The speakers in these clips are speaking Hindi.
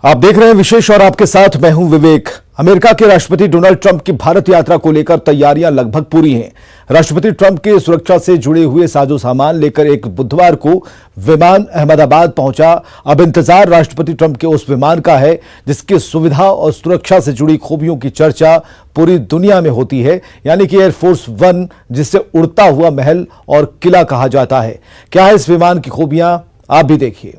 आप देख रहे हैं विशेष और आपके साथ मैं हूं विवेक। अमेरिका के राष्ट्रपति डोनाल्ड ट्रंप की भारत यात्रा को लेकर तैयारियां लगभग पूरी हैं। राष्ट्रपति ट्रंप की सुरक्षा से जुड़े हुए साजो सामान लेकर एक बुधवार को विमान अहमदाबाद पहुंचा। अब इंतजार राष्ट्रपति ट्रंप के उस विमान का है जिसकी सुविधा और सुरक्षा से जुड़ी खूबियों की चर्चा पूरी दुनिया में होती है, यानी कि एयरफोर्स वन, जिसे उड़ता हुआ महल और किला कहा जाता है। क्या है इस विमान की खूबियां, आप भी देखिए।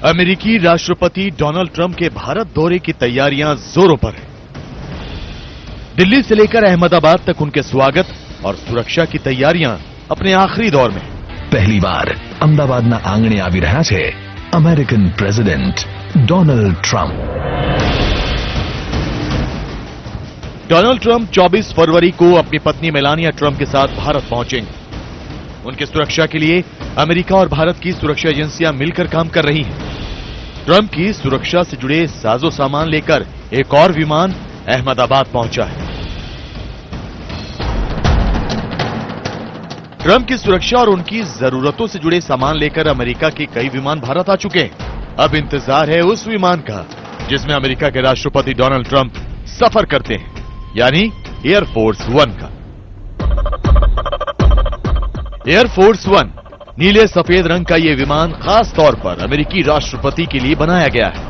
अमेरिकी राष्ट्रपति डोनाल्ड ट्रंप के भारत दौरे की तैयारियां जोरों पर हैं। दिल्ली से लेकर अहमदाबाद तक उनके स्वागत और सुरक्षा की तैयारियां अपने आखिरी दौर में। पहली बार अमदावादना आंगणे આવી રહ્યા છે American president Donald Trump. Donald Trump 24 फरवरी को अपनी पत्नी मेलानिया ट्रंप के साथ भारत पहुंचेंगे। उनकी सुरक्षा के लिए अमेरिका और भारत की सुरक्षा एजेंसियां मिलकर काम कर रही हैं। ट्रंप की सुरक्षा से जुड़े साजो सामान लेकर एक और विमान अहमदाबाद पहुंचा है। ट्रंप की सुरक्षा और उनकी जरूरतों से जुड़े सामान लेकर अमेरिका के कई विमान भारत आ चुके हैं। अब इंतजार है उस विमान का जिसमें अमेरिका के राष्ट्रपति डोनाल्ड ट्रंप सफर करते हैं, यानी एयरफोर्स वन का। एयरफोर्स वन नीले सफेद रंग का यह विमान खास तौर पर अमेरिकी राष्ट्रपति के लिए बनाया गया है।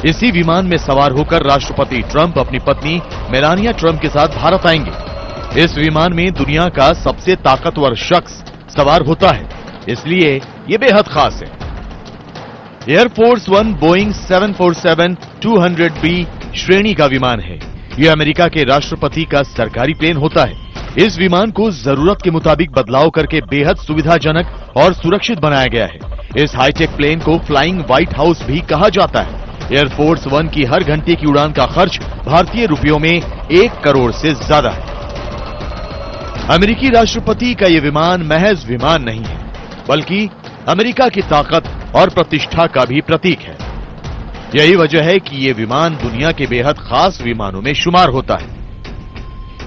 इसी विमान में सवार होकर राष्ट्रपति ट्रंप अपनी पत्नी मेलानिया ट्रंप के साथ भारत आएंगे। इस विमान में दुनिया का सबसे ताकतवर शख्स सवार होता है, इसलिए यह बेहद खास है। एयरफोर्स वन बोइंग 747-200B श्रेणी का विमान है। यह अमेरिका के राष्ट्रपति का सरकारी प्लेन होता है। इस विमान को जरूरत के मुताबिक बदलाव करके बेहद सुविधाजनक और सुरक्षित बनाया गया है। इस हाईटेक प्लेन को फ्लाइंग व्हाइट हाउस भी कहा जाता है। एयरफोर्स वन की हर घंटे की उड़ान का खर्च भारतीय रुपयों में 1 करोड़ से ज्यादा है। अमेरिकी राष्ट्रपति का यह विमान महज विमान नहीं है, बल्कि अमेरिका की ताकत और प्रतिष्ठा का भी प्रतीक है। यही वजह है कि यह विमान दुनिया के बेहद खास विमानों में शुमार होता है।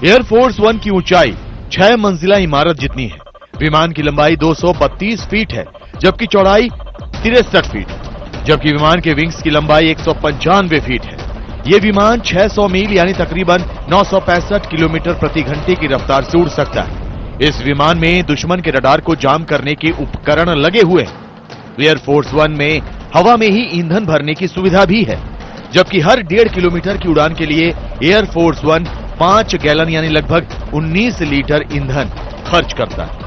एयरफोर्स वन की ऊंचाई 6 मंजिला इमारत जितनी है। विमान की लंबाई 232 फीट है, जबकि चौड़ाई 63 फीट है, जबकि विमान के विंग्स की लंबाई 195 फीट है। यह विमान 600 मील यानी तकरीबन 965 किलोमीटर प्रति घंटे की रफ्तार से उड़ सकता है। इस विमान में दुश्मन के रडार को जाम करने के उपकरण लगे हुए हैं। एयरफोर्स वन में हवा में ही ईंधन भरने की सुविधा भी है, जबकि हर 1.5 किलोमीटर की उड़ान के लिए एयरफोर्स वन 5 गैलन यानी लगभग 19 लीटर ईंधन खर्च करता है।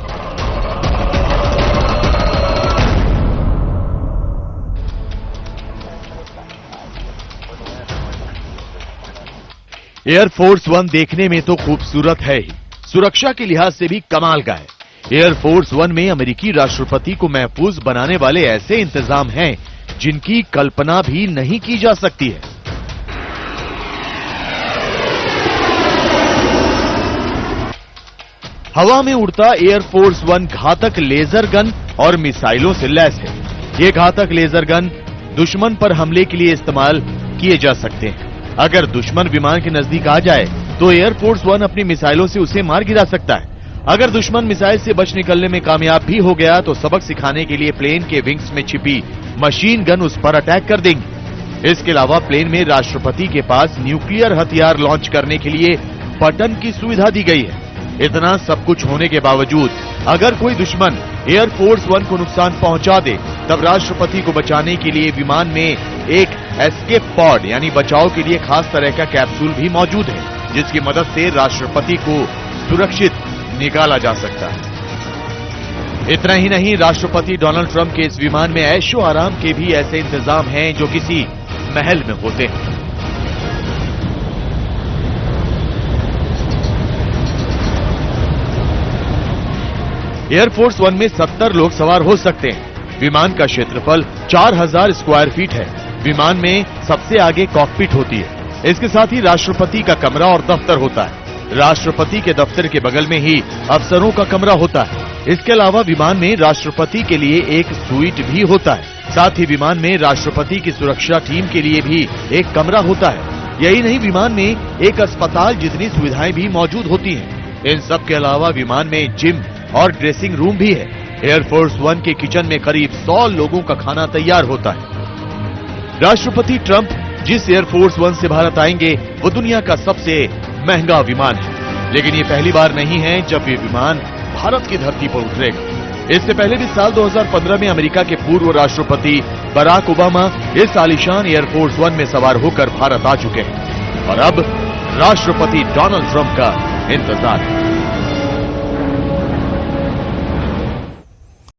एयरफोर्स वन देखने में तो खूबसूरत है ही, सुरक्षा के लिहाज से भी कमाल का है। एयरफोर्स वन में अमेरिकी राष्ट्रपति को महफूज बनाने वाले ऐसे इंतजाम हैं जिनकी कल्पना भी नहीं की जा सकती है। हवा में उड़ता एयरफोर्स वन घातक लेजर गन और मिसाइलों से लैस है। ये घातक लेजर गन दुश्मन पर हमले के लिए इस्तेमाल किए जा सकते हैं। अगर दुश्मन विमान के नजदीक आ जाए तो एयरफोर्स वन अपनी मिसाइलों से उसे मार गिरा सकता है। अगर दुश्मन मिसाइल से बच निकलने में कामयाब भी हो गया तो सबक सिखाने के लिए प्लेन के विंग्स में छिपी मशीन गन उस पर अटैक कर देंगी। इसके अलावा प्लेन में राष्ट्रपति के पास न्यूक्लियर हथियार लॉन्च करने के लिए बटन की सुविधा दी गई है। इतना सब कुछ होने के बावजूद अगर कोई दुश्मन एयरफोर्स वन को नुकसान पहुंचा दे, तब राष्ट्रपति को बचाने के लिए विमान में एक एस्केप पॉड यानी बचाव के लिए खास तरह का कैप्सूल भी मौजूद है, जिसकी मदद से राष्ट्रपति को सुरक्षित निकाला जा सकता है। इतना ही नहीं, राष्ट्रपति डोनाल्ड ट्रंप के इस विमान में ऐशो आराम के भी ऐसे इंतजाम हैं जो किसी महल में होते हैं। एयरफोर्स वन में 70 लोग सवार हो सकते हैं। विमान का क्षेत्रफल 4000 स्क्वायर फीट है। विमान में सबसे आगे कॉकपिट होती है। इसके साथ ही राष्ट्रपति का कमरा और दफ्तर होता है। राष्ट्रपति के दफ्तर के बगल में ही अफसरों का कमरा होता है। इसके अलावा विमान में राष्ट्रपति के लिए एक स्वीट भी होता है। साथ ही विमान में राष्ट्रपति की सुरक्षा टीम के लिए भी एक कमरा होता है। यही नहीं, विमान में एक अस्पताल जितनी सुविधाएं भी मौजूद होती हैं। इन सब के अलावा विमान में जिम और ड्रेसिंग रूम भी है। एयरफोर्स वन के किचन में करीब 100 लोगों का खाना तैयार होता है। राष्ट्रपति ट्रंप जिस एयरफोर्स वन से भारत आएंगे वो दुनिया का सबसे महंगा विमान है, लेकिन ये पहली बार नहीं है जब ये विमान भारत की धरती पर उतरेगा। इससे पहले भी साल 2015 में अमेरिका के पूर्व राष्ट्रपति बराक ओबामा इस आलीशान एयरफोर्स वन में सवार होकर भारत आ चुके हैं और अब राष्ट्रपति डोनाल्ड ट्रंप का इंतजार है।